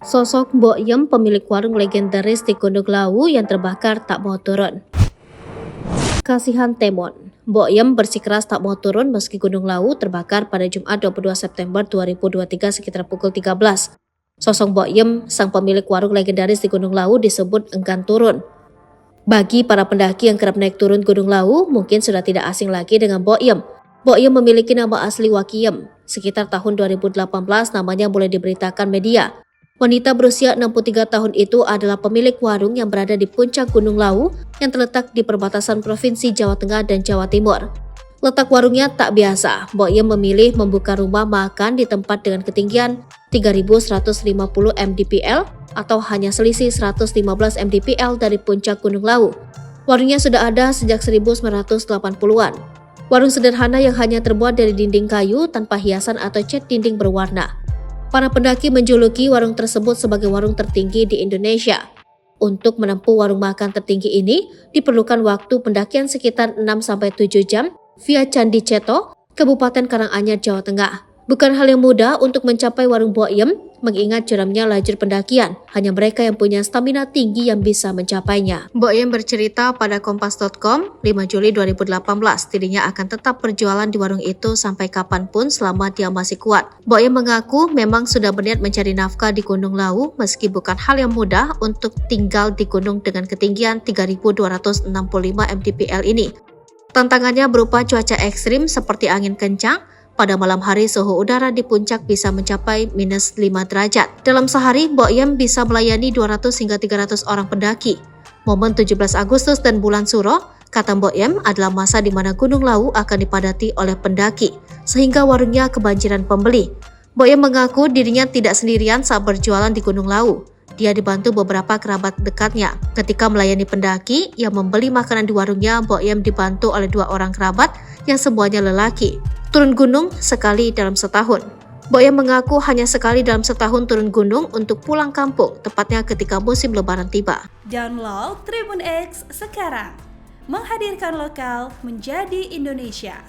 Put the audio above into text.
Sosok Mbok Yem, pemilik warung legendaris di Gunung Lawu yang terbakar tak mau turun. Kasihan Temon. Mbok Yem bersikeras tak mau turun meski Gunung Lawu terbakar pada Jumat 22 September 2023 sekitar pukul 13. Sosok Mbok Yem, sang pemilik warung legendaris di Gunung Lawu, disebut enggan turun. Bagi para pendaki yang kerap naik turun Gunung Lawu, mungkin sudah tidak asing lagi dengan Mbok Yem. Mbok Yem memiliki nama asli Wakiyem. Sekitar tahun 2018 namanya mulai diberitakan media. Wanita berusia 63 tahun itu adalah pemilik warung yang berada di puncak Gunung Lawu yang terletak di perbatasan Provinsi Jawa Tengah dan Jawa Timur. Letak warungnya tak biasa. Mbok Yem memilih membuka rumah makan di tempat dengan ketinggian 3.150 mdpl atau hanya selisih 115 mdpl dari puncak Gunung Lawu. Warungnya sudah ada sejak 1980-an. Warung sederhana yang hanya terbuat dari dinding kayu tanpa hiasan atau cat dinding berwarna. Para pendaki menjuluki warung tersebut sebagai warung tertinggi di Indonesia. Untuk menempuh warung makan tertinggi ini, diperlukan waktu pendakian sekitar 6-7 jam via Candi Ceto, Kabupaten Karanganyar, Jawa Tengah. Bukan hal yang mudah untuk mencapai warung Mbok Yem, mengingat curamnya lajur pendakian. Hanya mereka yang punya stamina tinggi yang bisa mencapainya. Mbok Yem bercerita pada Kompas.com 5 Juli 2018, dirinya akan tetap berjualan di warung itu sampai kapanpun selama dia masih kuat. Mbok Yem mengaku memang sudah berniat mencari nafkah di Gunung Lawu meski bukan hal yang mudah untuk tinggal di gunung dengan ketinggian 3.265 mdpl ini. Tantangannya berupa cuaca ekstrim seperti angin kencang. Pada malam hari suhu udara di puncak bisa mencapai minus 5 derajat. Dalam sehari, Mbok Yem bisa melayani 200 hingga 300 orang pendaki. Momen 17 Agustus dan bulan Suro, kata Mbok Yem, adalah masa di mana Gunung Lawu akan dipadati oleh pendaki, sehingga warungnya kebanjiran pembeli. Mbok Yem mengaku dirinya tidak sendirian saat berjualan di Gunung Lawu. Dia dibantu beberapa kerabat dekatnya. Ketika melayani pendaki yang membeli makanan di warungnya, Mbok Yem dibantu oleh 2 orang kerabat yang semuanya lelaki. Turun gunung sekali dalam setahun. Mbok Yem mengaku hanya sekali dalam setahun turun gunung untuk pulang kampung, tepatnya ketika musim lebaran tiba. Download Tribun X sekarang, menghadirkan lokal menjadi Indonesia.